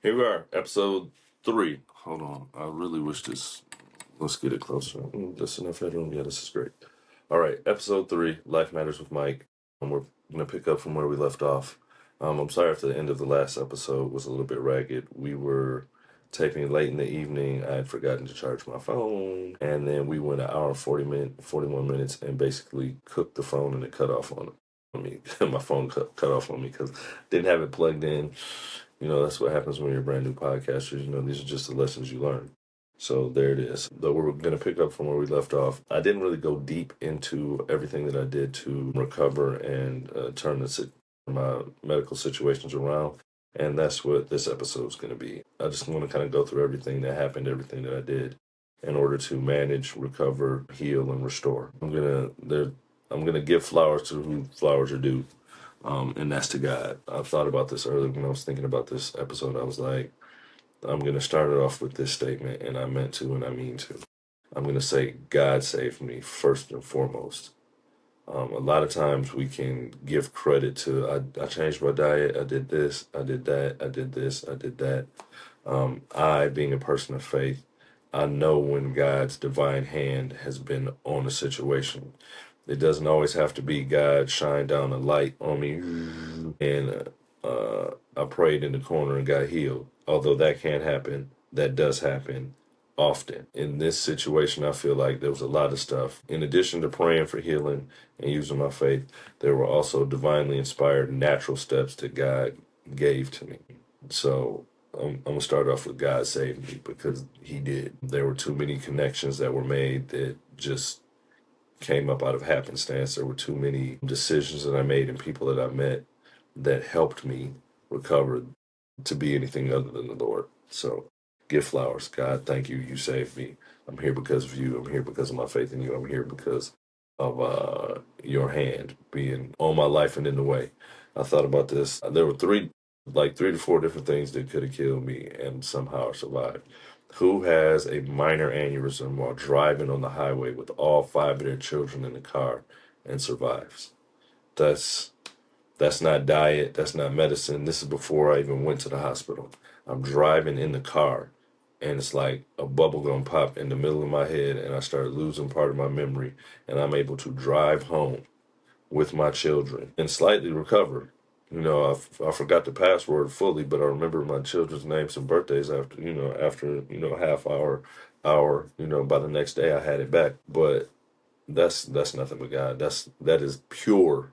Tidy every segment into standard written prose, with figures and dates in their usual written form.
Here we are, episode 3. Hold on. I really wish this. Let's get it closer. This enough headroom? Yeah, this is great. All right, episode 3, Life Matters with Mike. And we're going to pick up from where we left off. I'm sorry if the end of the last episode was a little bit ragged. We were taping it late in the evening. I had forgotten to charge my phone. And then we went an hour and 41 minutes and basically cooked the phone and it cut off on me. My phone cut off on me because didn't have it plugged in. You know, that's what happens when you're a brand new podcaster. You know, these are just the lessons you learn. So there it is. Though we're going to pick up from where we left off. I didn't really go deep into everything that I did to recover and turn my medical situations around. And that's what this episode is going to be. I just want to kind of go through everything that happened, everything that I did in order to manage, recover, heal, and restore. I'm gonna give flowers to who flowers are due. And that's to God. I thought about this earlier when I was thinking about this episode. I was like, I'm going to start it off with this statement, and I meant to and I mean to. I'm going to say, God saved me first and foremost. A lot of times we can give credit to, I changed my diet, I did this, I did that, I did this, I did that. I, being a person of faith, I know when God's divine hand has been on a situation. It doesn't always have to be God shine down a light on me and I prayed in the corner and got healed. Although that can't happen, that does happen often. In this situation, I feel like there was a lot of stuff. In addition to praying for healing and using my faith, there were also divinely inspired natural steps that God gave to me. So I'm going to start off with God saved me because he did. There were too many connections that were made that just came up out of happenstance. There were too many decisions that I made and people that I met that helped me recover to be anything other than the Lord. So give flowers. God, thank you. You saved me. I'm here because of you. I'm here because of my faith in you. I'm here because of your hand being on my life and in the way. I thought about this. There were three to four different things that could have killed me and somehow I survived. Who has a minor aneurysm while driving on the highway with all 5 of their children in the car and survives? That's not diet. That's not medicine. This is before I even went to the hospital. I'm driving in the car and it's like a bubblegum pop in the middle of my head and I started losing part of my memory and I'm able to drive home with my children and slightly recover. You know, I forgot the password fully, but I remember my children's names and birthdays after half hour, by the next day I had it back. But that's nothing but God. That's pure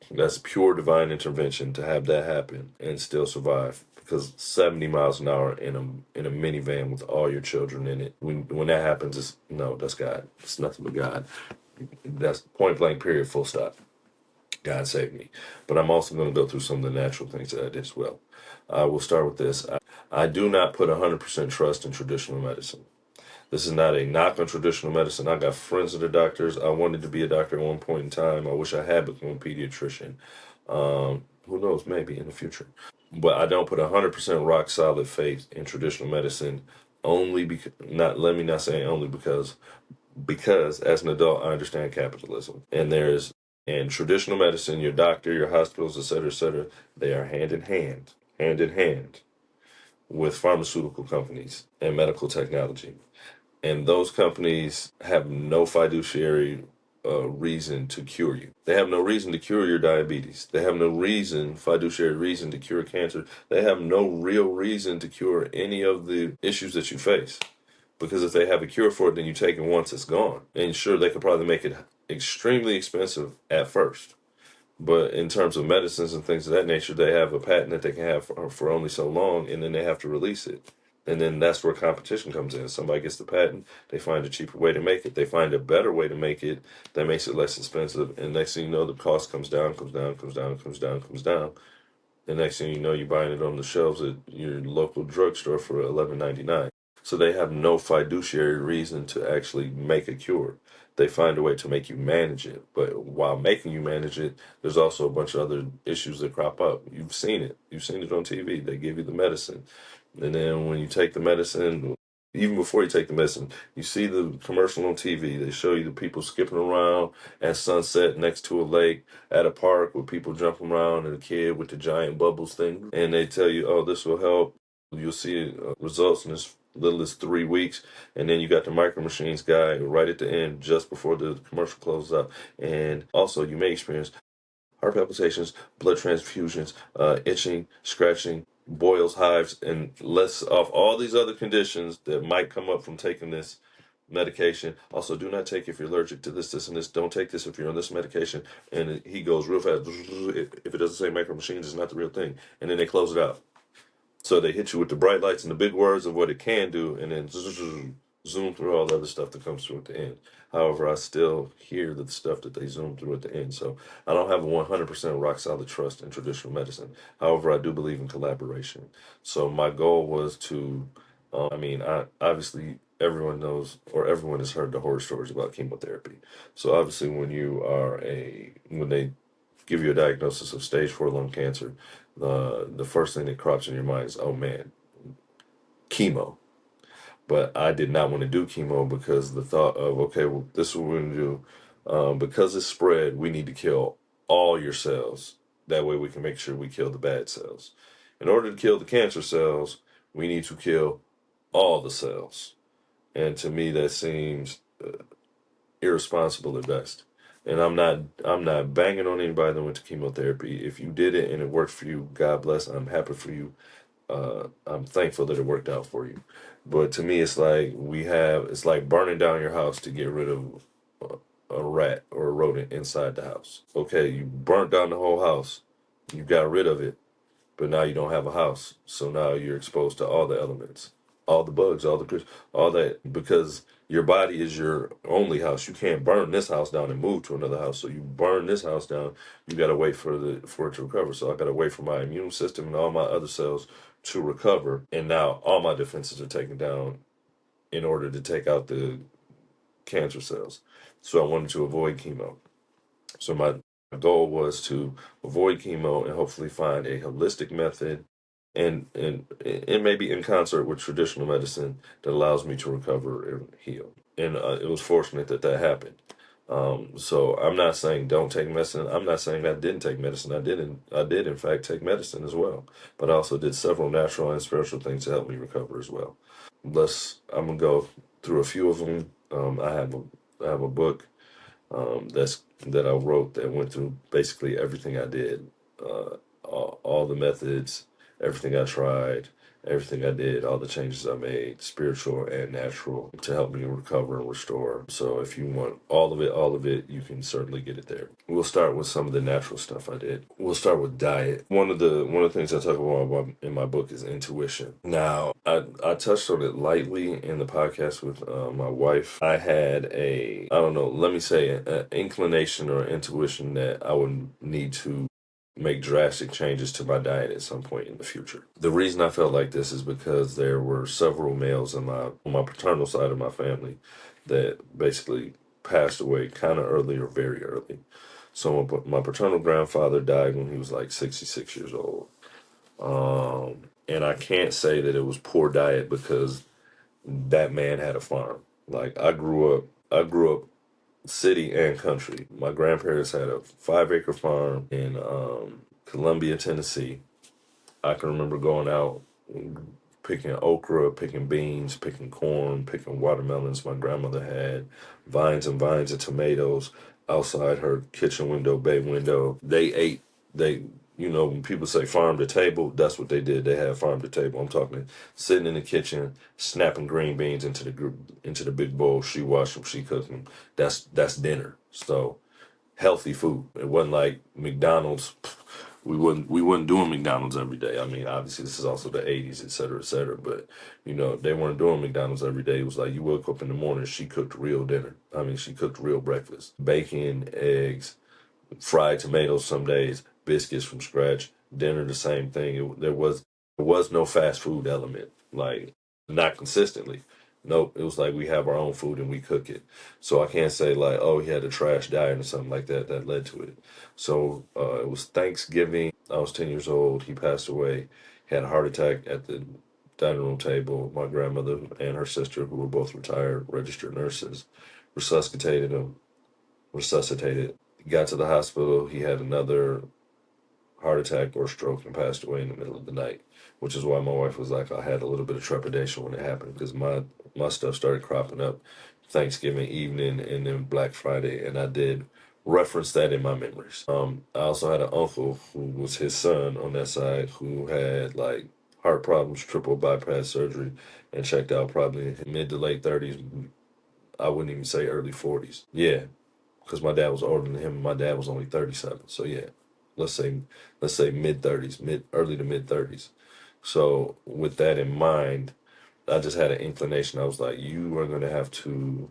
divine intervention to have that happen and still survive. Because 70 miles an hour in a minivan with all your children in it, when that happens, that's God. It's nothing but God. That's point blank, period, full stop. God saved me. But I'm also going to go through some of the natural things that I did as well. We'll start with this. I do not put 100% trust in traditional medicine. This is not a knock on traditional medicine. I got friends that are doctors. I wanted to be a doctor at one point in time. I wish I had become a pediatrician. Who knows, maybe in the future. But I don't put 100% rock solid faith in traditional medicine only because, let me not say only because as an adult, I understand capitalism. And traditional medicine, your doctor, your hospitals, et cetera, they are hand in hand with pharmaceutical companies and medical technology. And those companies have no fiduciary reason to cure you. They have no reason to cure your diabetes. They have no fiduciary reason to cure cancer. They have no real reason to cure any of the issues that you face. Because if they have a cure for it, then you take it once it's gone. And sure, they could probably make it extremely expensive at first. But in terms of medicines and things of that nature, they have a patent that they can have for only so long, and then they have to release it. And then that's where competition comes in. Somebody gets the patent, they find a cheaper way to make it. They find a better way to make it that makes it less expensive. And next thing you know, the cost comes down. And next thing you know, you're buying it on the shelves at your local drugstore for $11.99. So they have no fiduciary reason to actually make a cure. They find a way to make you manage it. But while making you manage it, there's also a bunch of other issues that crop up. You've seen it. You've seen it on TV. They give you the medicine. And then when you take the medicine, even before you take the medicine, you see the commercial on TV. They show you the people skipping around at sunset next to a lake at a park with people jumping around and a kid with the giant bubbles thing. And they tell you, oh, this will help You'll see results in as little as 3 weeks, and then you got the micro machines guy right at the end, just before the commercial closes up. And also, you may experience heart palpitations, blood transfusions, itching, scratching, boils, hives, and less of all these other conditions that might come up from taking this medication. Also, do not take if you're allergic to this, and this. Don't take this if you're on this medication. And he goes real fast. If it doesn't say micro machines, it's not the real thing. And then they close it out. So they hit you with the bright lights and the big words of what it can do, and then zoom through all the other stuff that comes through at the end. However, I still hear the stuff that they zoom through at the end. So I don't have a 100% rock solid trust in traditional medicine. However, I do believe in collaboration. So my goal was to, obviously everyone knows or everyone has heard the horror stories about chemotherapy. So obviously, when they give you a diagnosis of stage 4 lung cancer, the first thing that crops in your mind is, oh man, chemo. But I did not want to do chemo because the thought of, okay, well, this is what we're going to do. Because it's spread, we need to kill all your cells. That way we can make sure we kill the bad cells. In order to kill the cancer cells, we need to kill all the cells. And to me, that seems irresponsible at best. And I'm not banging on anybody that went to chemotherapy. If you did it and it worked for you, God bless. I'm happy for you. I'm thankful that it worked out for you. But to me, it's like burning down your house to get rid of a rat or a rodent inside the house. Okay, you burnt down the whole house. You got rid of it, but now you don't have a house. So now you're exposed to all the elements, all the bugs, all that, because your body is your only house. You can't burn this house down and move to another house. So you burn this house down, you got to wait for it to recover. So I got to wait for my immune system and all my other cells to recover. And now all my defenses are taken down in order to take out the cancer cells. So I wanted to avoid chemo. So my goal was to avoid chemo and hopefully find a holistic method and maybe in concert with traditional medicine that allows me to recover and heal. And it was fortunate that that happened. So I'm not saying don't take medicine. I'm not saying I didn't take medicine. I did in fact take medicine as well. But I also did several natural and spiritual things to help me recover as well. I'm gonna go through a few of them. I have a book that I wrote that went through basically everything I did, all the methods, everything I tried, everything I did, all the changes I made, spiritual and natural, to help me recover and restore. So if you want all of it, you can certainly get it there. We'll start with some of the natural stuff I did. We'll start with diet. One of the things I talk about in my book is intuition. Now, I touched on it lightly in the podcast with my wife. I had I don't know, let me say an inclination or intuition that I would need to make drastic changes to my diet at some point in the future. The reason I felt like this is because there were several males on my paternal side of my family that basically passed away kind of early or very early. So my paternal grandfather died when he was like 66 years old. And I can't say that it was poor diet because that man had a farm. Like I grew up city and country. My grandparents had a 5-acre farm in Columbia, Tennessee. I can remember going out picking okra, picking beans, picking corn, picking watermelons. My grandmother had vines and vines of tomatoes outside her kitchen window, bay window. They, when people say farm to table, that's what they did. They had farm to table. I'm talking sitting in the kitchen, snapping green beans into the big bowl. She washed them, she cooked them. That's dinner. So healthy food. It wasn't like McDonald's. We wouldn't doing McDonald's every day. I mean, obviously this is also the '80s, et cetera, et cetera. But they weren't doing McDonald's every day. It was like you woke up in the morning, she cooked real dinner. I mean, she cooked real breakfast, bacon, eggs, fried tomatoes some days, biscuits from scratch, dinner the same thing. There was no fast food element, like not consistently. Nope, it was like we have our own food and we cook it. So I can't say like, oh, he had a trash diet or something like that that led to it. So it was Thanksgiving. I was 10 years old. He passed away. He had a heart attack at the dining room table. My grandmother and her sister, who were both retired registered nurses, resuscitated him. Resuscitated. He got to the hospital. He had another heart attack or stroke and passed away in the middle of the night, which is why my wife was like, I had a little bit of trepidation when it happened because my stuff started cropping up Thanksgiving evening and then Black Friday, and I did reference that in my memories. I also had an uncle who was his son on that side who had like heart problems, triple bypass surgery, and checked out probably in mid to late 30s. I wouldn't even say early 40s. Yeah, because my dad was older than him. And my dad was only 37. So yeah, let's say mid 30s, mid early to mid 30s. So with that in mind, I just had an inclination. I was like, you are going to have to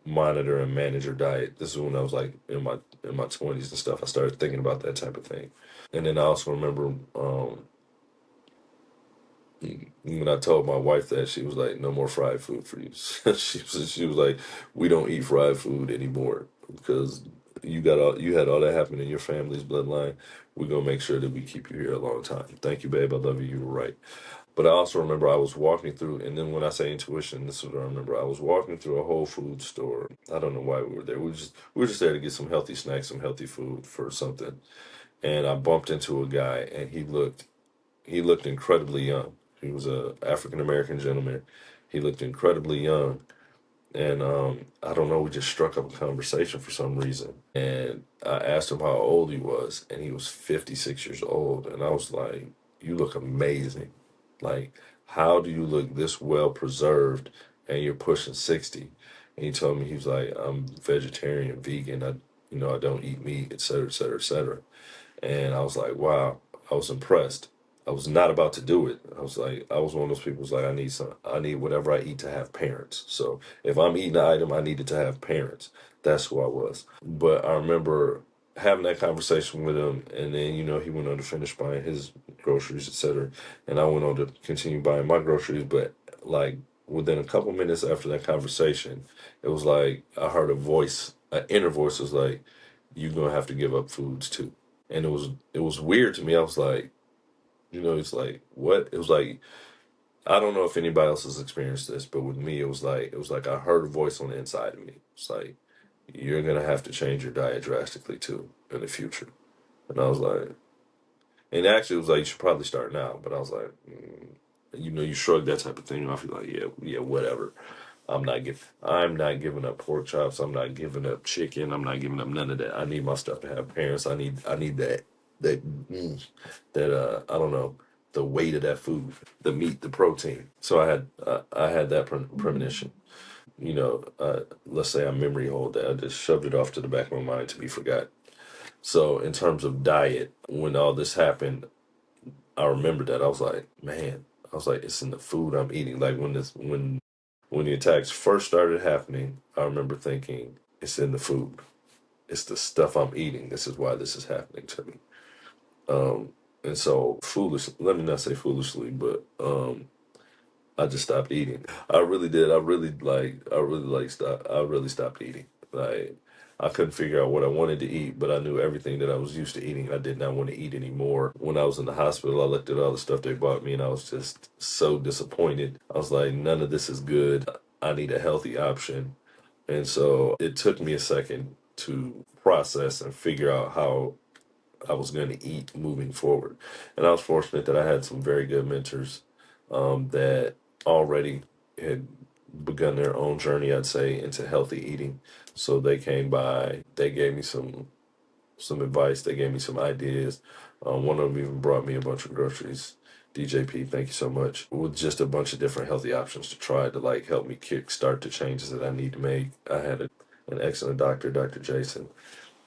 monitor and manage your diet. This is when I was like in my 20s and stuff. I started thinking about that type of thing. And then I also remember when I told my wife that, she was like, "No more fried food for you." She was like, "We don't eat fried food anymore because you had all that happen in your family's bloodline. We're gonna make sure that we keep you here a long time." Thank you, babe. I love you. You were right. But I also remember I was walking through, and then when I say intuition, this is what I remember. I was walking through a Whole Food store. I don't know why we were there. We were just there to get some healthy snacks, some healthy food for something. And I bumped into a guy, and he looked incredibly young. He was a African American gentleman. He looked incredibly young, and I don't know. We just struck up a conversation for some reason, and I asked him how old he was, and he was 56 years old, and I was like, "You look amazing. Like, how do you look this well preserved, and you're pushing 60?" And he told me he was like, "I'm vegetarian, vegan. I don't eat meat, et cetera, et cetera, et cetera." And I was like, wow, I was impressed. I was not about to do it. I was one of those people who's like, I need whatever I eat to have parents. So if I'm eating an item, I needed to have parents. That's who I was. But I remember having that conversation with him, and then, he went on to finish buying his groceries, etc. And I went on to continue buying my groceries. But like within a couple minutes after that conversation, it was like I heard a voice, an inner voice was like, you're gonna have to give up foods too. And it was weird to me. I was like, it's like what? It was like I don't know if anybody else has experienced this, but with me, it was like I heard a voice on the inside of me. It's like you're gonna have to change your diet drastically too in the future. And I was like, and actually, it was like you should probably start now. But I was like, you shrug that type of thing off. You're like, yeah, yeah, whatever. I'm not giving up pork chops. I'm not giving up chicken. I'm not giving up none of that. I need my stuff to have parents. I need that I don't know, the weight of that food, the meat, the protein. So I had that premonition. Let's say I memory hold that. I just shoved it off to the back of my mind to be forgot. So in terms of diet, when all this happened, I remember that. I was like, man, I was like, it's in the food I'm eating. Like when the attacks first started happening, I remember thinking, it's in the food. It's the stuff I'm eating. This is why this is happening to me. Um, and so let me not say foolishly, but I just stopped eating. I really did. I really stopped eating. Like, I couldn't figure out what I wanted to eat, but I knew everything that I was used to eating, I did not want to eat anymore. When I was in the hospital, I looked at all the stuff they bought me and I was just so disappointed. I was like, none of this is good. I need a healthy option. And so it took me a second to process and figure out how I was going to eat moving forward. And I was fortunate that I had some very good mentors that already had begun their own journey, I'd say, into healthy eating. So they came by, they gave me some advice, they gave me some ideas. One of them even brought me a bunch of groceries. DJP, thank you so much. With just a bunch of different healthy options to try to like help me kickstart the changes that I need to make. I had an excellent doctor, Dr. Jason.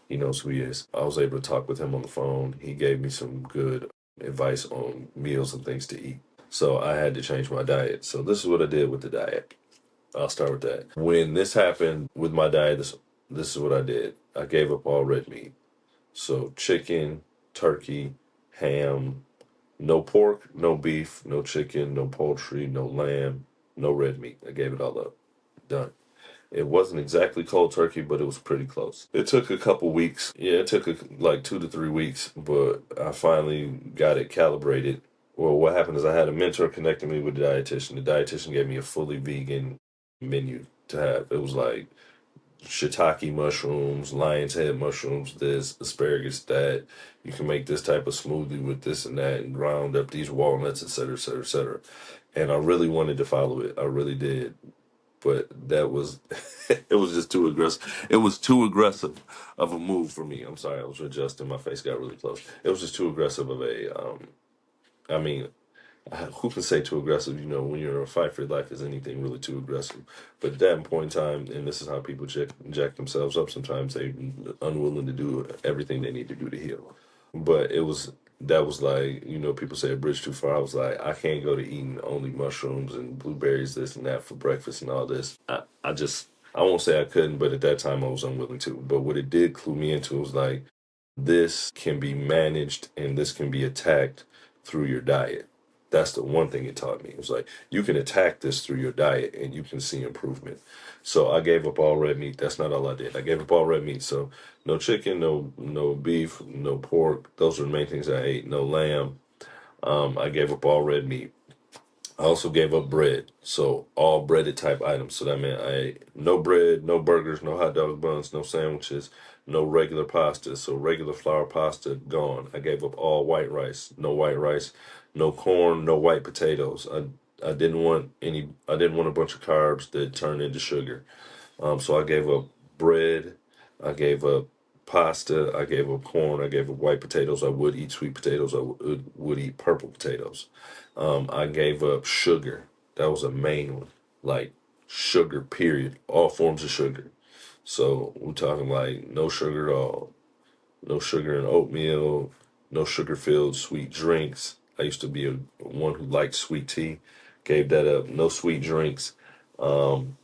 He knows who he is. I was able to talk with him on the phone. He gave me some good advice on meals and things to eat. So I had to change my diet. So this is what I did with the diet. I'll start with that. When this happened with my diet, this is what I did. I gave up all red meat. So chicken, turkey, ham, no pork, no beef, no chicken, no poultry, no lamb, no red meat. I gave it all up. Done. It wasn't exactly cold turkey, but it was pretty close. It took a couple weeks. Yeah, it took like 2 to 3 weeks, but I finally got it calibrated. Well, what happened is I had a mentor connecting me with the dietitian. The dietitian gave me a fully vegan menu to have. It was like shiitake mushrooms, lion's head mushrooms, this, asparagus, that. You can make this type of smoothie with this and that, and ground up these walnuts, et cetera, et cetera, et cetera. And I really wanted to follow it. I really did. But that was, it was just too aggressive. It was too aggressive of a move for me. I'm sorry, I was adjusting. My face got really close. It was just too aggressive of a, I mean, who can say too aggressive? You know, when you're in a fight for your life, is anything really too aggressive? But at that point in time, and this is how people jack themselves up sometimes, they unwilling to do everything they need to do to heal. But that was like, people say a bridge too far. I was like, I can't go to eating only mushrooms and blueberries, this and that for breakfast and all this. I won't say I couldn't, but at that time I was unwilling to. But what it did clue me into was like, this can be managed and this can be attacked through your diet. That's the one thing it taught me. It was like, you can attack this through your diet and you can see improvement. So I gave up all red meat. That's not all I did. I gave up all red meat. So no chicken, no beef, no pork. Those are the main things I ate. No lamb. I gave up all red meat. I also gave up bread, so all breaded type items. So that meant I ate no bread, no burgers, no hot dog buns, no sandwiches, no regular pasta. So regular flour pasta gone. I gave up all white rice, no corn, no white potatoes. I didn't want any. I didn't want a bunch of carbs that turn into sugar. So I gave up bread, I gave up pasta, I gave up corn, I gave up white potatoes. I would eat sweet potatoes. I would eat purple potatoes. I gave up sugar. That was a main one. Like sugar, period. All forms of sugar. So we're talking like no sugar at all. No sugar in oatmeal, no sugar filled sweet drinks. I used to be one who liked sweet tea. Gave that up. No sweet drinks.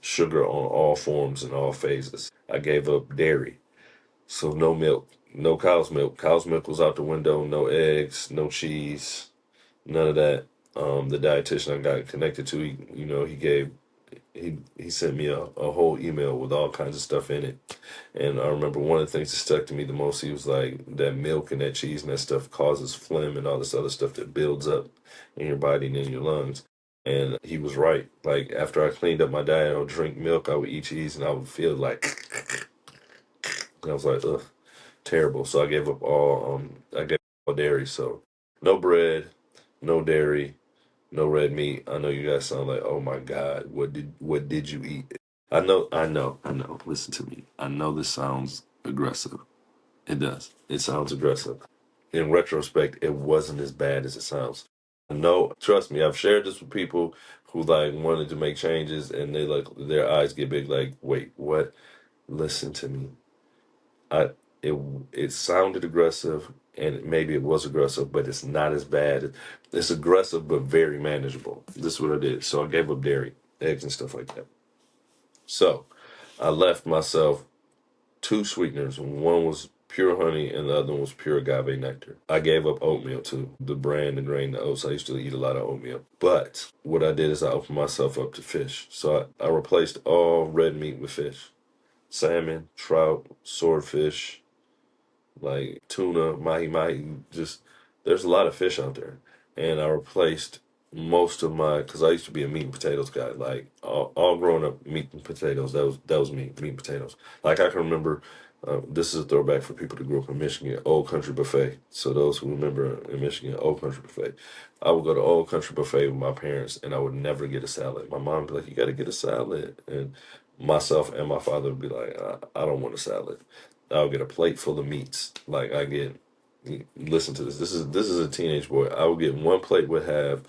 Sugar on all forms and all phases. I gave up dairy. So no milk, no cow's milk. Cow's milk was out the window. No eggs, no cheese, none of that. The dietitian I got connected to, he sent me a whole email with all kinds of stuff in it. And I remember one of the things that stuck to me the most, he was like, that milk and that cheese and that stuff causes phlegm and all this other stuff that builds up in your body and in your lungs. And he was right. Like after I cleaned up my diet, I would drink milk, I would eat cheese, and I would feel like, and I was like, ugh, terrible. So I gave up all dairy. So no bread, no dairy, no red meat. I know you guys sound like, oh my God, what did you eat? I know. Listen to me. I know this sounds aggressive. It does. It sounds aggressive. In retrospect, it wasn't as bad as it sounds. No, trust me, I've shared this with people who like wanted to make changes and they like their eyes get big like, wait, what? Listen to me. I it it sounded aggressive and maybe it was aggressive, but it's not as bad. It's aggressive but very manageable. This is what I did. So I gave up dairy, eggs and stuff like that. So I left myself two sweeteners. One was pure honey and the other one was pure agave nectar. I gave up oatmeal too, the bran and grain, the oats. I used to eat a lot of oatmeal. But what I did is I opened myself up to fish. So I replaced all red meat with fish. Salmon, trout, swordfish, like tuna, mahi mahi. Just there's a lot of fish out there, and I replaced most of my because I used to be a meat and potatoes guy. Like all growing up, meat and potatoes. That was me, meat and potatoes. Like I can remember. This is a throwback for people that grew up in Michigan. Old Country Buffet. So those who remember in Michigan, Old Country Buffet. I would go to Old Country Buffet with my parents, and I would never get a salad. My mom would be like, "You got to get a salad," and myself and my father would be like, "I don't want a salad." I'll get a plate full of meats. Like I get, listen to this. This is a teenage boy. I would get one plate would have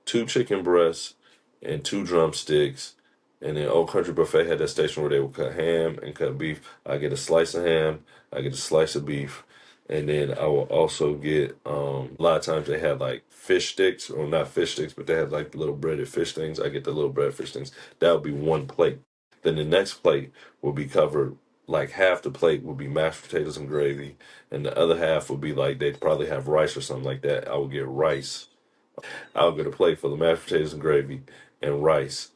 two chicken breasts and two drumsticks. And then Old Country Buffet had that station where they would cut ham and cut beef. I get a slice of ham, I get a slice of beef, and then I will also get a lot of times they had like fish sticks, or not fish sticks, but they had like little breaded fish things. I get the little breaded fish things. That would be one plate. Then the next plate will be covered like half the plate would be mashed potatoes and gravy, and the other half would be like they'd probably have rice or something like that. I would get rice. I would get a plate full of mashed potatoes and gravy and rice,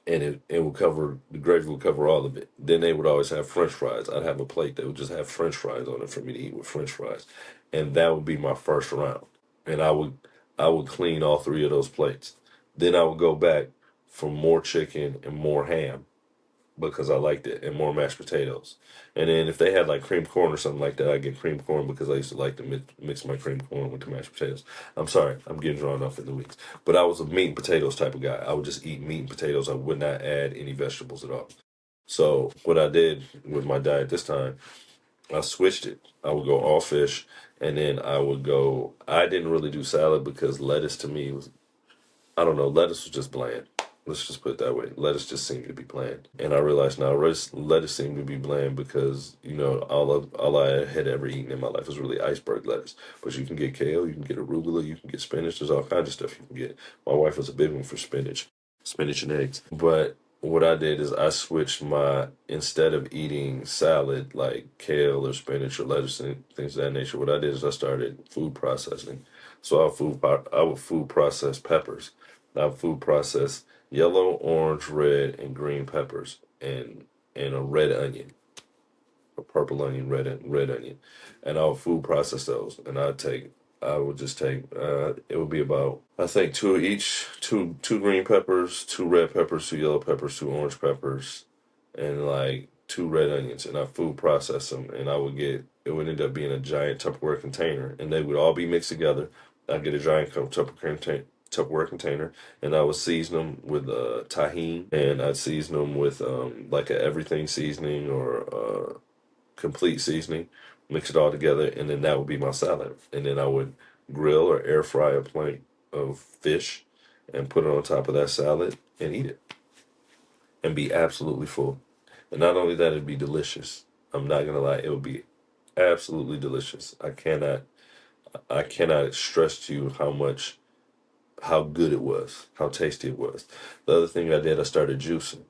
and it would cover the gravy would cover all of it. Then they would always have French fries. I'd have a plate that would just have French fries on it for me to eat with French fries, and that would be my first round. And I would clean all three of those plates. Then I would go back for more chicken and more ham. because I liked it, and more mashed potatoes. And then if they had like cream corn or something like that, I get cream corn because I used to like to mix my cream corn with the mashed potatoes. I'm sorry, I'm getting drawn off in the weeds. But I was a meat and potatoes type of guy. I would just eat meat and potatoes. I would not add any vegetables at all. So what I did with my diet this time, I switched it. I would go all fish, and then I would go. I didn't really do salad because lettuce to me was, I don't know, lettuce was just bland. Let's just put it that way. Lettuce just seemed to be bland, and I realized now lettuce seemed to be bland because all I had ever eaten in my life was really iceberg lettuce. But you can get kale, you can get arugula, you can get spinach. There's all kinds of stuff you can get. My wife was a big one for spinach and eggs. But what I did is I switched my, instead of eating salad like kale or spinach or lettuce and things of that nature, what I did is I started food processing. So I would food process peppers. I would food process yellow, orange, red, and green peppers, and a red onion, a purple onion, red onion, and I would food process those. And I would just take it would be about, I think, two of each, two green peppers, two red peppers, two yellow peppers, two orange peppers, and like two red onions, and I food process them, and it would end up being a giant Tupperware container, and they would all be mixed together. I'd get a giant Tupperware container, and I would season them with tahini, and I'd season them with like a everything seasoning or complete seasoning, mix it all together, and then that would be my salad. And then I would grill or air fry a plate of fish and put it on top of that salad and eat it and be absolutely full. And not only that, it'd be delicious. I'm not gonna lie, it would be absolutely delicious. I cannot stress to you how good it was, how tasty it was. The other thing I did, I started juicing.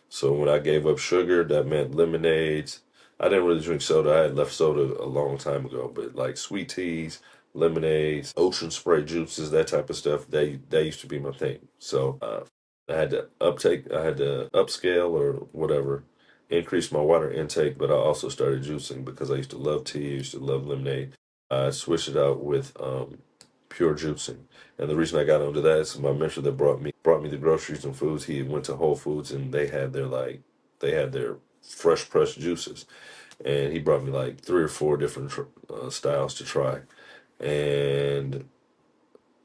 So when I gave up sugar, that meant lemonades. I didn't really drink soda. I had left soda a long time ago, but like sweet teas, lemonades, ocean spray juices, that type of stuff, that used to be my thing. So I had to upscale or whatever, increase my water intake, but I also started juicing because I used to love tea, I used to love lemonade. I switched it out with pure juicing. And the reason I got onto that is my mentor that brought me the groceries and foods. He went to Whole Foods and they had their fresh pressed juices, and he brought me like three or four different styles to try, and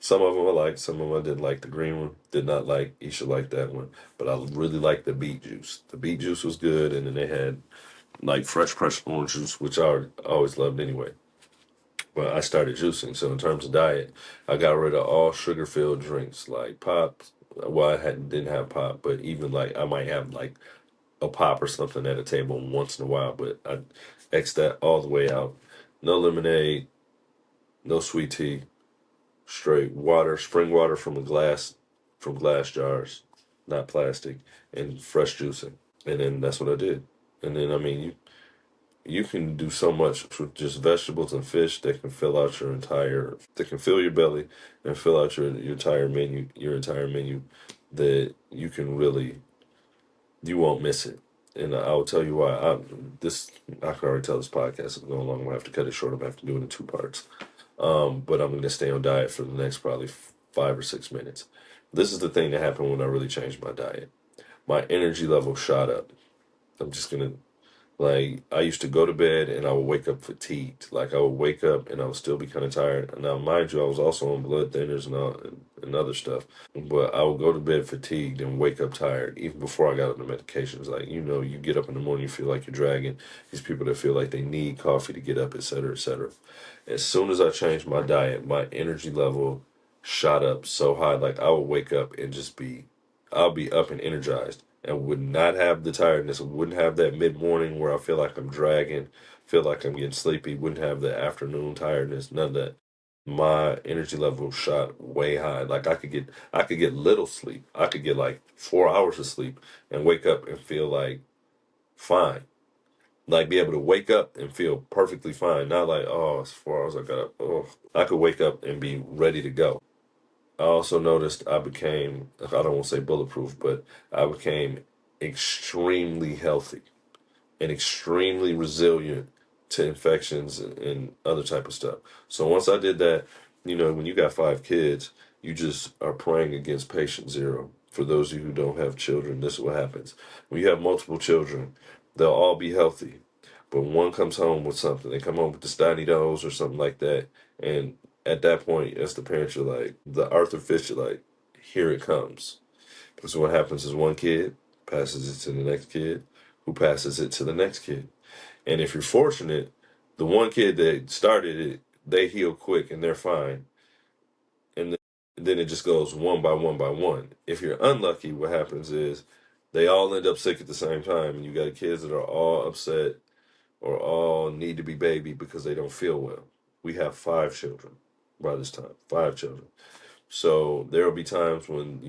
some of them I liked, some of them I didn't like. The green one did not like. You should like that one, but I really liked the beet juice. The beet juice was good, and then they had like fresh pressed orange juice, which I always loved anyway. Well, I started juicing. So in terms of diet, I got rid of all sugar-filled drinks like pop. Well, didn't have pop, but even like I might have like a pop or something at a table once in a while. But I X that all the way out. No lemonade, no sweet tea, straight water, spring water from glass jars, not plastic, and fresh juicing. And then that's what I did. And then I mean, you can do so much with just vegetables and fish that can fill out that can fill your belly and fill out your entire menu, that you can really, you won't miss it. And I'll tell you why. I can already tell this podcast is going long. I'm gonna have to cut it short. I'm gonna have to do it in two parts. But I'm gonna stay on diet for the next probably 5 or 6 minutes. This is the thing that happened when I really changed my diet. My energy level shot up. I'm just gonna Like, I used to go to bed and I would wake up fatigued. Like, I would wake up and I would still be kind of tired. Now, mind you, I was also on blood thinners and other stuff. But I would go to bed fatigued and wake up tired, even before I got on the medications. Like, you get up in the morning, you feel like you're dragging. These people that feel like they need coffee to get up, et cetera, et cetera. As soon as I changed my diet, my energy level shot up so high. Like, I would wake up and I'll be up and energized and would not have the tiredness. Wouldn't have that mid morning where I feel like I'm dragging, feel like I'm getting sleepy. Wouldn't have the afternoon tiredness. None of that. My energy level shot way high. Like I could get little sleep. I could get like 4 hours of sleep and wake up and feel like fine. Like be able to wake up and feel perfectly fine. Not like, oh, it's 4 hours. I got up. Oh, I could wake up and be ready to go. I also noticed I don't want to say bulletproof, but I became extremely healthy and extremely resilient to infections and other type of stuff. So once I did that, when you got 5 kids, you just are praying against patient zero For those of you who don't have children, this is what happens. When you have multiple children, they'll all be healthy. But one comes home with something. They come home with the snotty nose or something like that. And at that point, as the parents, you're like, the Arthur Fish, you're like, here it comes. Because what happens is one kid passes it to the next kid, who passes it to the next kid. And if you're fortunate, the one kid that started it, they heal quick and they're fine. And then it just goes one by one by one. If you're unlucky, what happens is they all end up sick at the same time, and you got kids that are all upset or all need to be babied because they don't feel well. We have 5 children by this time, 5 children. So there will be times when,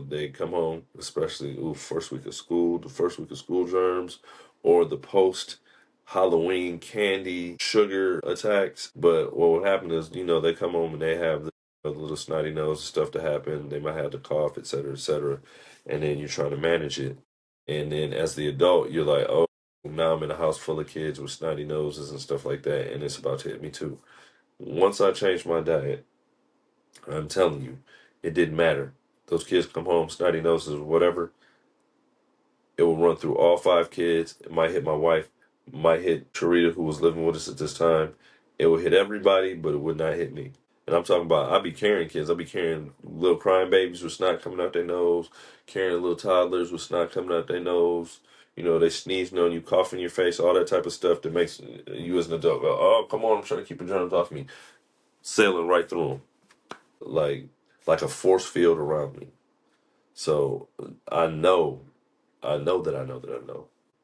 they come home, especially first week of school, the first week of school germs, or the post Halloween candy sugar attacks. But what would happen is, they come home and they have the little snotty nose and stuff to happen. They might have the cough, et cetera, et cetera. And then you're trying to manage it. And then as the adult, you're like, oh, now I'm in a house full of kids with snotty noses and stuff like that. And it's about to hit me too. Once I changed my diet, I'm telling you, it didn't matter. Those kids come home, snotty noses, or whatever. It will run through all 5 kids. It might hit my wife, might hit Charita, who was living with us at this time. It will hit everybody, but it would not hit me. And I'm talking about, I'll be carrying kids. I'll be carrying little crying babies with snot coming out their nose, carrying little toddlers with snot coming out their nose. They sneezing on you, coughing in your face, all that type of stuff that makes you as an adult go, oh, come on, I'm trying to keep the germs off me. Sailing right through them. Like a force field around me. So I know.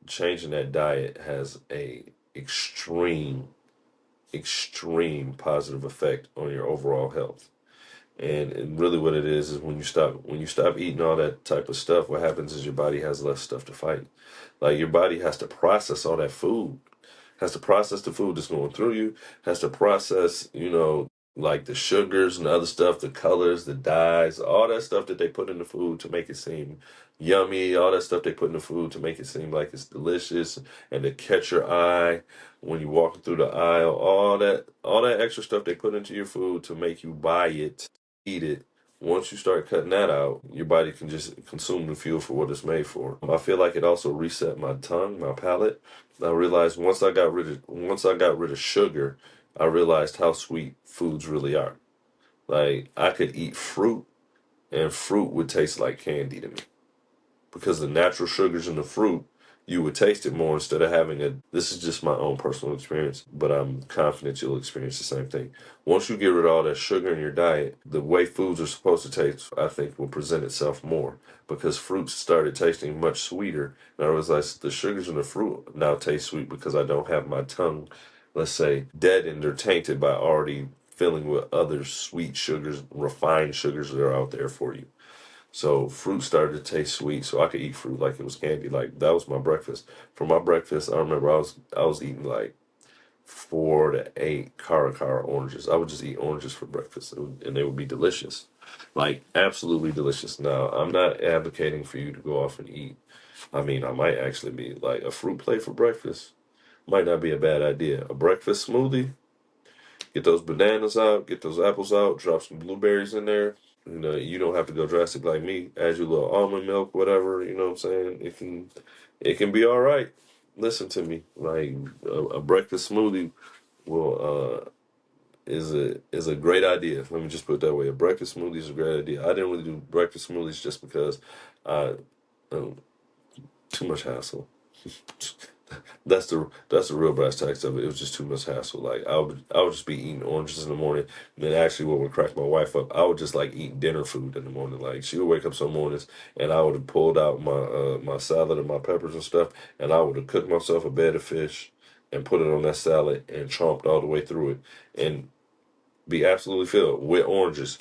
Changing that diet has a extreme positive effect on your overall health. And really what it is when you stop eating all that type of stuff, what happens is your body has less stuff to fight. Like your body has to process all that food, has to process the food that's going through you, has to process, like the sugars and other stuff, the colors, the dyes, all that stuff that they put in the food to make it seem yummy, all that stuff they put in the food to make it seem like it's delicious and to catch your eye when you're walking through the aisle, all that extra stuff they put into your food to make you buy it, eat it. Once you start cutting that out, your body can just consume the fuel for what it's made for. I feel like it also reset my tongue, my palate. I realized once I got rid of sugar, I realized how sweet foods really are. Like I could eat fruit and fruit would taste like candy to me because the natural sugars in the fruit, you would taste it more instead of having a. This is just my own personal experience, but I'm confident you'll experience the same thing. Once you get rid of all that sugar in your diet, the way foods are supposed to taste, I think, will present itself more because fruits started tasting much sweeter. And I realized the sugars in the fruit now taste sweet because I don't have my tongue, let's say, deadened or tainted by already filling with other sweet sugars, refined sugars that are out there for you. So fruit started to taste sweet, so I could eat fruit like it was candy. Like that was my breakfast. For my breakfast, I remember I was eating like 4 to 8 cara oranges. I would just eat oranges for breakfast, and they would be delicious, like absolutely delicious. Now, I'm not advocating for you to go off and eat. I mean, I might actually be like a fruit plate for breakfast. Might not be a bad idea. A breakfast smoothie. Get those bananas out. Get those apples out. Drop some blueberries in there. You don't have to go drastic like me. Add your little almond milk, whatever. You know what I'm saying? It can be all right. Listen to me. Like a breakfast smoothie will is a great idea. Let me just put it that way. A breakfast smoothie is a great idea. I didn't really do breakfast smoothies just because I um, too much hassle. That's the real brass tacks of it. It was just too much hassle. Like I would just be eating oranges in the morning. And then actually what would crack my wife up, I would just like eat dinner food in the morning. Like she would wake up some mornings and I would have pulled out my salad and my peppers and stuff and I would have cooked myself a bed of fish and put it on that salad and chomped all the way through it and be absolutely filled with oranges.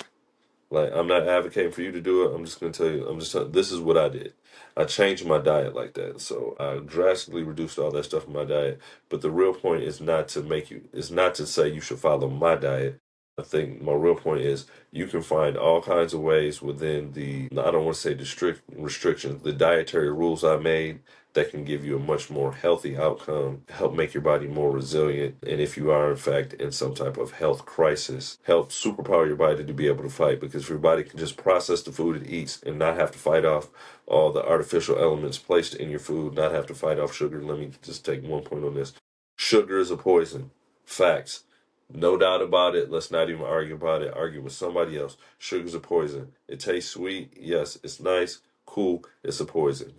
Like, I'm not advocating for you to do it. I'm just going to tell you, this is what I did. I changed my diet like that. So I drastically reduced all that stuff in my diet. But the real point is not to say you should follow my diet. I think my real point is you can find all kinds of ways within I don't want to say the strict restrictions, the dietary rules I made that can give you a much more healthy outcome, help make your body more resilient. And if you are, in fact, in some type of health crisis, help superpower your body to be able to fight. Because if your body can just process the food it eats and not have to fight off all the artificial elements placed in your food, not have to fight off sugar. Let me just take one point on this. Sugar is a poison. Facts. No doubt about it. Let's not even argue about it. Argue with somebody else. Sugar's a poison. It tastes sweet. Yes, it's nice. Cool. It's a poison.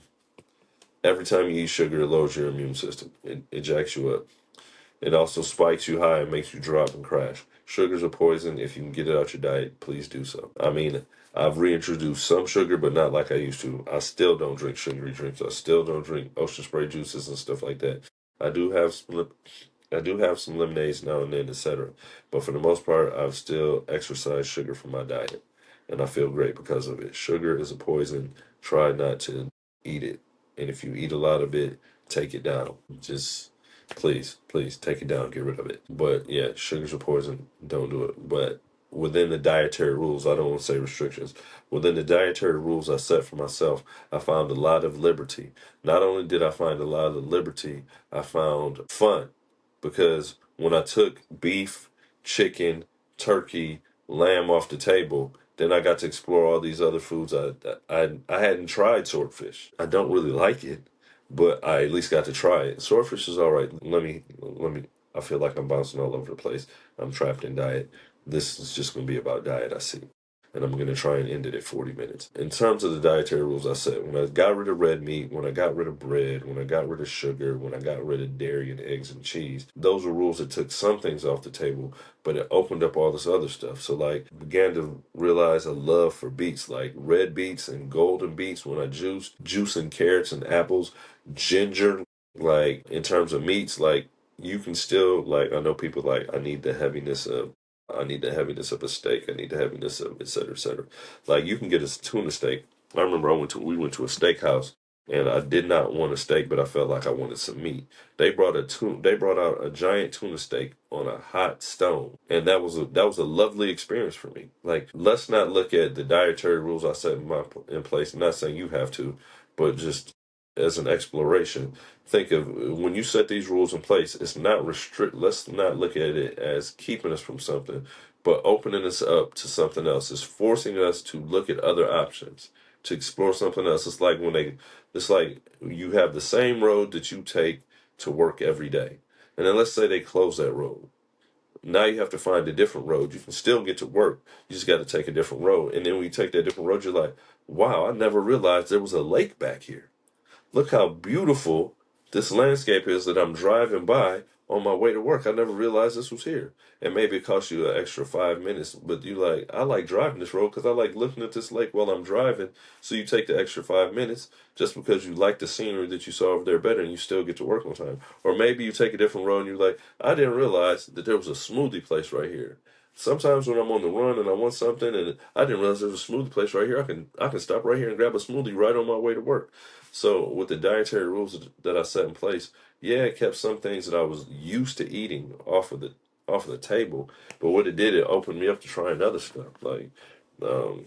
Every time you eat sugar, it lowers your immune system. It jacks you up. It also spikes you high and makes you drop and crash. Sugar's a poison. If you can get it out your diet, please do so. I mean, I've reintroduced some sugar, but not like I used to. I still don't drink sugary drinks. I still don't drink ocean spray juices and stuff like that. I do have some, I do have some lemonades now and then, etc. But for the most part, I've still exercised sugar from my diet, and I feel great because of it. Sugar is a poison. Try not to eat it, and if you eat a lot of it, take it down. Just please take it down, get rid of it. But yeah, sugar's a poison. Don't do it. But within the dietary rules, I don't want to say restrictions. Within the dietary rules I set for myself, I found a lot of liberty. Not only did I find a lot of liberty, I found fun because when I took beef, chicken, turkey, lamb off the table, then I got to explore all these other foods. I hadn't tried swordfish. I don't really like it, but I at least got to try it. Swordfish is all right. Let me. I feel like I'm bouncing all over the place. I'm trapped in diet. This is just going to be about diet, I see. And I'm going to try and end it at 40 minutes. In terms of the dietary rules I set, when I got rid of red meat, when I got rid of bread, when I got rid of sugar, when I got rid of dairy and eggs and cheese, those were rules that took some things off the table, but it opened up all this other stuff. So, like, began to realize a love for beets, like red beets and golden beets when I juicing carrots and apples, ginger, like, in terms of meats, like, you can still, like, I know people like, I need the heaviness of a steak. I need the heaviness of et cetera, et cetera. Like you can get a tuna steak. I remember we went to a steakhouse and I did not want a steak, but I felt like I wanted some meat. They brought out a giant tuna steak on a hot stone. And that was a lovely experience for me. Like let's not look at the dietary rules I set in place. I'm not saying you have to, but just as an exploration, think of when you set these rules in place, it's not restrict. Let's not look at it as keeping us from something, but opening us up to something else. It's forcing us to look at other options, to explore something else. It's like you have the same road that you take to work every day, and then let's say they close that road. Now you have to find a different road. You can still get to work. You just got to take a different road. And then when you take that different road, you're like, wow, I never realized there was a lake back here. Look how beautiful this landscape is that I'm driving by on my way to work. I never realized this was here. And maybe it costs you an extra 5 minutes, but you like, I like driving this road because I like looking at this lake while I'm driving. So you take the extra 5 minutes just because you like the scenery that you saw over there better and you still get to work on time. Or maybe you take a different road and you're like, I didn't realize that there was a smoothie place right here. Sometimes when I'm on the run and I want something and I didn't realize there's a smoothie place right here, I can stop right here and grab a smoothie right on my way to work. So with the dietary rules that I set in place, yeah, it kept some things that I was used to eating off of the table. But what it did, it opened me up to trying other stuff like um,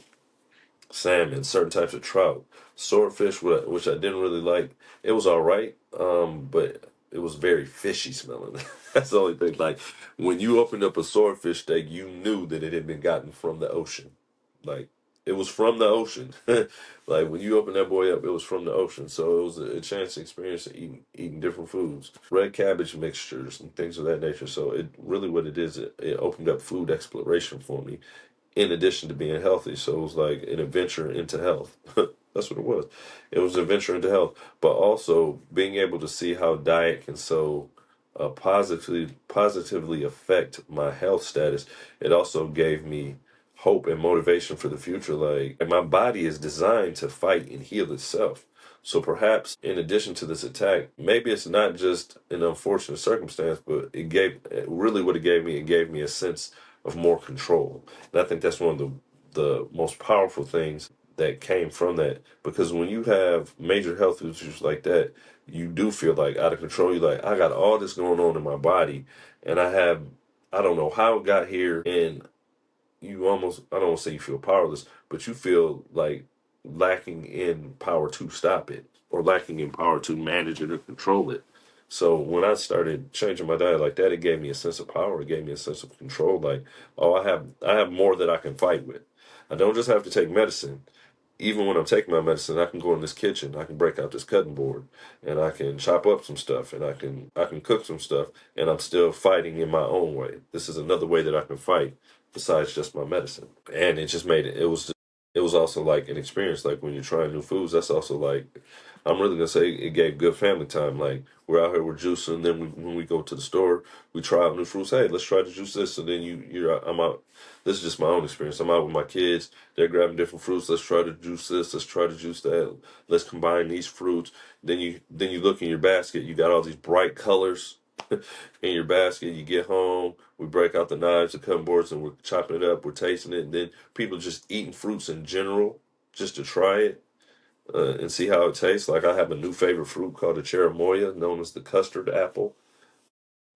salmon, certain types of trout, swordfish, which I didn't really like. It was all right, but it was very fishy smelling. That's the only thing. Like when you opened up a swordfish steak, you knew that it had been gotten from the ocean. Like it was from the ocean. Like when you open that boy up, it was from the ocean. So it was a chance to experience eating different foods, red cabbage mixtures and things of that nature. So it really what it is, it opened up food exploration for me in addition to being healthy. So it was like an adventure into health. That's what it was. It was an adventure into health, but also being able to see how diet can so positively affect my health status. It also gave me hope and motivation for the future. Like my body is designed to fight and heal itself. So perhaps in addition to this attack, maybe it's not just an unfortunate circumstance, but really what it gave me a sense of more control. And I think that's one of the most powerful things that came from that. Because when you have major health issues like that, you do feel like out of control. You're like, I got all this going on in my body, and I don't know how it got here, and I don't want to say you feel powerless, but you feel like lacking in power to stop it or lacking in power to manage it or control it. So when I started changing my diet like that, it gave me a sense of power. It gave me a sense of control. Like, oh, I have more that I can fight with. I don't just have to take medicine. Even when I'm taking my medicine, I can go in this kitchen. I can break out this cutting board, and I can chop up some stuff, and I can cook some stuff, and I'm still fighting in my own way. This is another way that I can fight besides just my medicine. And it just made it. It was also like an experience. Like when you're trying new foods, that's also like, I'm really gonna say it gave good family time. Like we're out here, we're juicing. Then when we go to the store, we try out new fruits. Hey, let's try to juice this. And then I'm out. This is just my own experience. I'm out with my kids. They're grabbing different fruits. Let's try to juice this. Let's try to juice that. Let's combine these fruits. Then you look in your basket. You got all these bright colors in your basket. You get home. We break out the knives, the cutting boards, and we're chopping it up. We're tasting it. And then people just eating fruits in general just to try it and see how it tastes. Like I have a new favorite fruit called the cherimoya, known as the custard apple.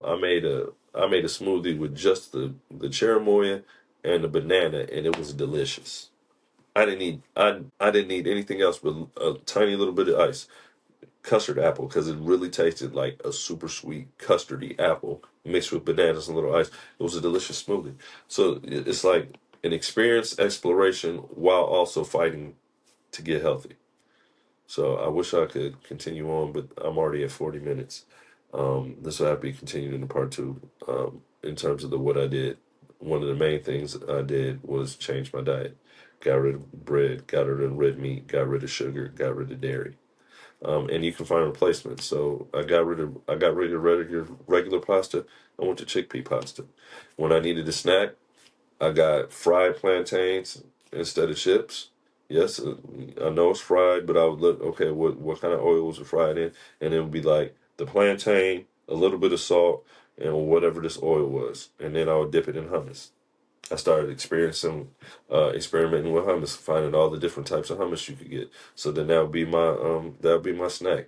I made a smoothie with just the cherimoya and the banana, and it was delicious. I didn't need anything else but a tiny little bit of ice, custard apple, because it really tasted like a super sweet custardy apple mixed with bananas and a little ice. It was a delicious smoothie. So it's like an experience exploration while also fighting to get healthy. So I wish I could continue on, but I'm already at 40 minutes. This will have to be continued in the part two. In terms of what I did, one of the main things I did was change my diet. Got rid of bread, got rid of red meat, got rid of sugar, got rid of dairy. And you can find replacements. So I got rid of regular pasta. I went to chickpea pasta. When I needed a snack, I got fried plantains instead of chips. Yes, I know it's fried, but I would look, okay, what kind of oil was it fried in? And it would be like the plantain, a little bit of salt, and whatever this oil was. And then I would dip it in hummus. I started experimenting with hummus, finding all the different types of hummus you could get. So then that would be my snack,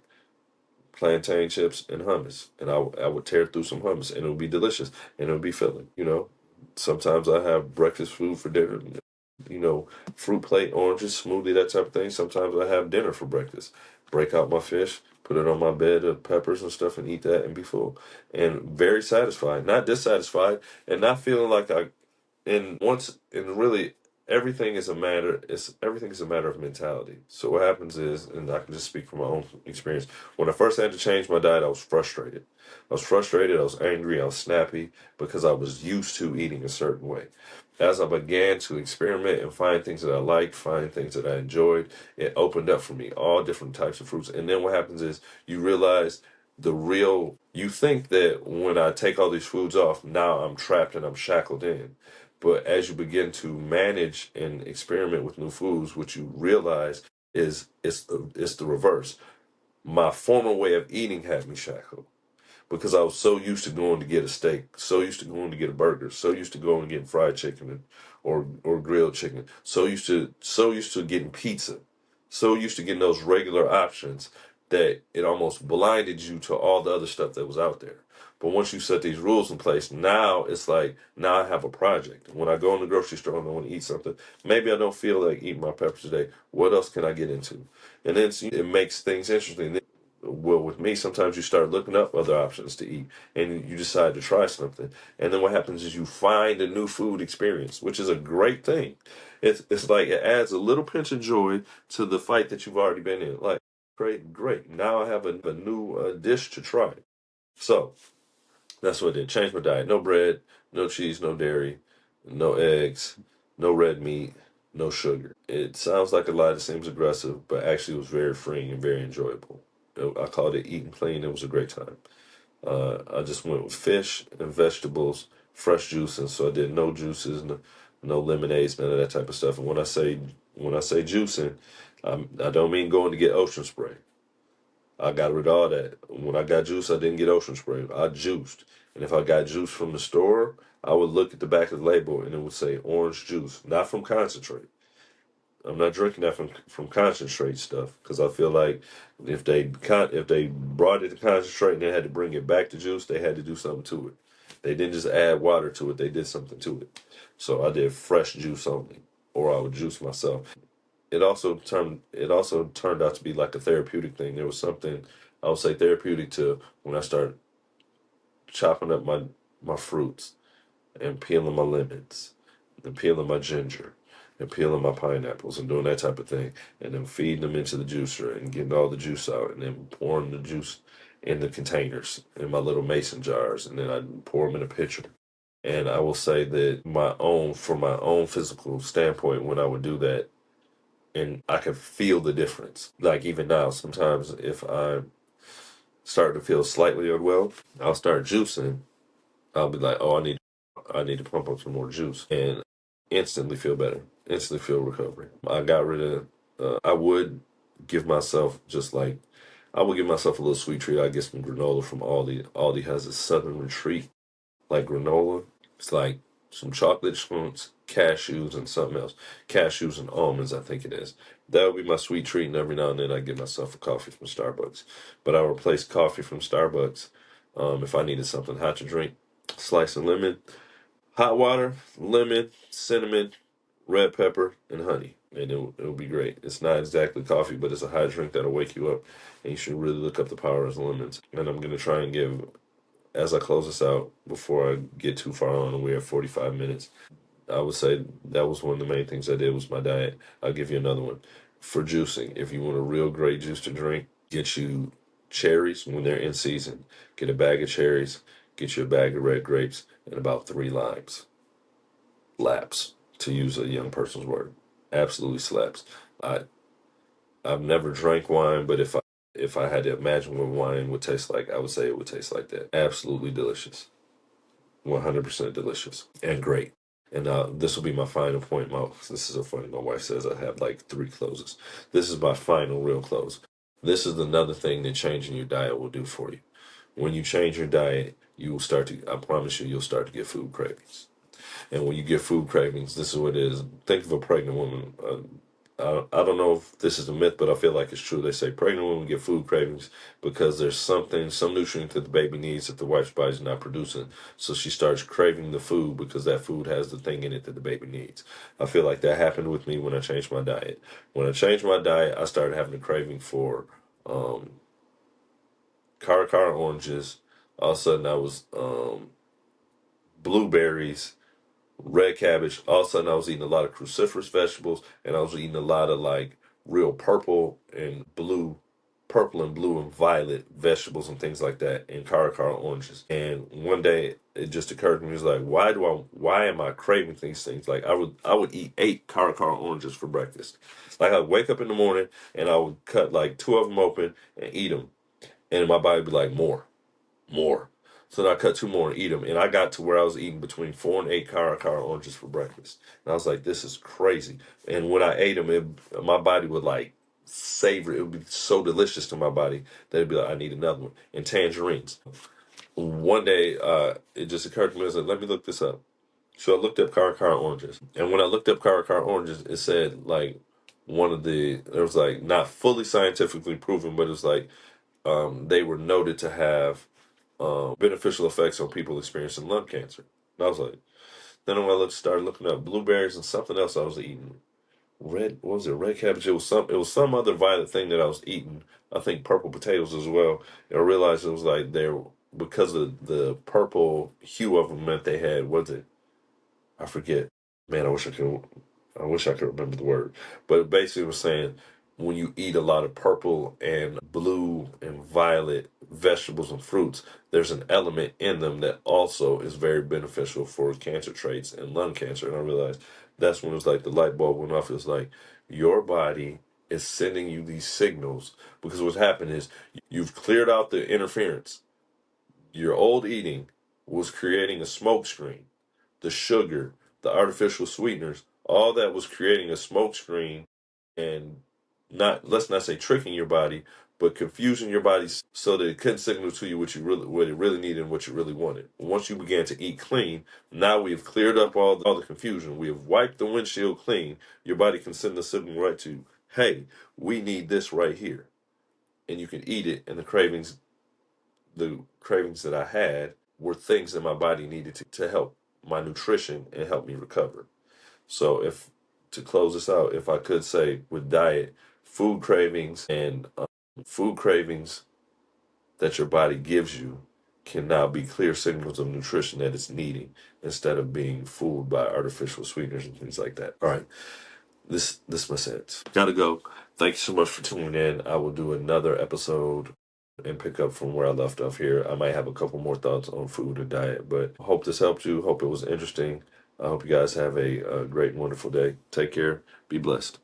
plantain chips and hummus, and I would tear through some hummus, and it would be delicious, and it would be filling. Sometimes I have breakfast food for dinner. You know, fruit plate, oranges, smoothie, that type of thing. Sometimes I have dinner for breakfast. Break out my fish, put it on my bed of peppers and stuff, and eat that and be full. And very satisfied, not dissatisfied, and not feeling like and really everything is a matter of mentality. So what happens is, and I can just speak from my own experience, when I first had to change my diet, I was frustrated, I was angry, I was snappy because I was used to eating a certain way. As I began to experiment and find things that I liked, find things that I enjoyed, it opened up for me all different types of fruits. And then what happens is you realize you think that when I take all these foods off, now I'm trapped and I'm shackled in. But as you begin to manage and experiment with new foods, what you realize is it's the reverse. My former way of eating had me shackled because I was so used to going to get a steak, so used to going to get a burger, so used to going and getting fried chicken or grilled chicken, so used to getting pizza, so used to getting those regular options that it almost blinded you to all the other stuff that was out there. But once you set these rules in place, now it's like now I have a project. When I go in the grocery store and I want to eat something, maybe I don't feel like eating my peppers today. What else can I get into? And then it makes things interesting. Well, with me, sometimes you start looking up other options to eat and you decide to try something. And then what happens is you find a new food experience, which is a great thing. It's like it adds a little pinch of joy to the fight that you've already been in. Like, great, great. Now I have a new dish to try. So that's what I did. Change my diet. No bread, no cheese, no dairy, no eggs, no red meat, no sugar. It sounds like a lot. It seems aggressive, but actually it was very freeing and very enjoyable. I called it eating clean. It was a great time. I just went with fish and vegetables, fresh juices. So I did no juices, no lemonades, none of that type of stuff. And when I say juicing, I don't mean going to get ocean spray. I got rid of all that. When I got juice, I didn't get ocean spray. I juiced. And if I got juice from the store, I would look at the back of the label and it would say orange juice, not from concentrate. I'm not drinking that from concentrate stuff because I feel like if they brought it to concentrate and they had to bring it back to juice, they had to do something to it. They didn't just add water to it; they did something to it. So I did fresh juice only, or I would juice myself. it also turned out to be like a therapeutic thing. There was something I would say therapeutic to when I started chopping up my fruits and peeling my lemons and peeling my ginger and peeling my pineapples and doing that type of thing, and then feeding them into the juicer and getting all the juice out, and then pouring the juice in the containers in my little mason jars, and then I pour them in a pitcher. And I will say that from my own physical standpoint, when I would do that, and I could feel the difference. Like even now, sometimes if I start to feel slightly unwell, I'll start juicing. I'll be like, oh, I need to pump up some more juice, and instantly feel better. Instantly feel recovery. I got rid of. I would give myself just like I would give myself a little sweet treat. I get some granola from Aldi. Aldi has a Southern Retreat like granola. It's like some chocolate chunks, cashews, and something else. Cashews and almonds, I think it is. That would be my sweet treat, and every now and then I get myself a coffee from Starbucks. But I replace coffee from Starbucks if I needed something hot to drink. Slice of lemon, hot water, lemon, cinnamon, red pepper, and honey. And it'll be great. It's not exactly coffee, but it's a hot drink that'll wake you up. And you should really look up the power of lemons. And I'm going to try and give, as I close this out, before I get too far on, we're at 45 minutes. I would say that was one of the main things I did was my diet. I'll give you another one. For juicing, if you want a real great juice to drink, get you cherries when they're in season. Get a bag of cherries, get you a bag of red grapes, and about 3 limes. Slaps, to use a young person's word. Absolutely slaps. I I've never drank wine, but if I had to imagine what wine would taste like, I would say it would taste like that. Absolutely delicious. 100% delicious and great. And this will be my final point. This is so funny. My wife says I have like 3 closes. This is my final real close. This is another thing that changing your diet will do for you. When you change your diet, you will start to, I promise you, you'll start to get food cravings. And when you get food cravings, this is what it is. Think of a pregnant woman. I don't know if this is a myth, but I feel like it's true. They say pregnant women get food cravings because there's some nutrient that the baby needs that the wife's body's not producing. So she starts craving the food because that food has the thing in it that the baby needs. I feel like that happened with me when I changed my diet. When I changed my diet, I started having a craving for cara oranges. All of a sudden, I was blueberries, red cabbage. All of a sudden, I was eating a lot of cruciferous vegetables, and I was eating a lot of like real purple and blue and violet vegetables and things like that, and cara oranges. And one day, it just occurred to me, it was like, why am I craving these things? Like I would eat 8 cara oranges for breakfast. Like I'd wake up in the morning and I would cut like 2 of them open and eat them, and my body would be like more. So then I cut 2 more and eat them. And I got to where I was eating between 4 and 8 cara oranges for breakfast. And I was like, this is crazy. And when I ate them, my body would like savor it. It would be so delicious to my body that it'd be like, I need another one. And tangerines. One day, it just occurred to me, I was like, let me look this up. So I looked up cara oranges. And when I looked up cara oranges, it said like it was like not fully scientifically proven, but it was like they were noted to have beneficial effects on people experiencing lung cancer. And I was like, then when I started looking up blueberries and something else I was eating. What was it? Red cabbage. It was some other violet thing that I was eating. I think purple potatoes as well. And I realized it was like because of the purple hue of them that they had. Was it? I forget. Man, I wish I could remember the word. But it basically was saying when you eat a lot of purple and blue and violet vegetables and fruits, there's an element in them that also is very beneficial for cancer traits and lung cancer. And I realized that's when it was like the light bulb went off. It was like your body is sending you these signals because what's happened is you've cleared out the interference. Your old eating was creating a smoke screen. The sugar, the artificial sweeteners, all that was creating a smoke screen and let's not say tricking your body, but confusing your body so that it couldn't signal to you what it really needed and what you really wanted. Once you began to eat clean, now we've cleared up all the confusion. We have wiped the windshield clean. Your body can send the signal right to you, hey, we need this right here. And you can eat it, and the cravings that I had were things that my body needed to help my nutrition and help me recover. So if to close this out, if I could say with diet, food cravings and food cravings that your body gives you can now be clear signals of nutrition that it's needing instead of being fooled by artificial sweeteners and things like that. All right, this makes sense. Gotta go. Thank you so much for tuning in. I will do another episode and pick up from where I left off here. I might have a couple more thoughts on food and diet, but I hope this helped you. Hope it was interesting. I hope you guys have a great and wonderful day. Take care. Be blessed.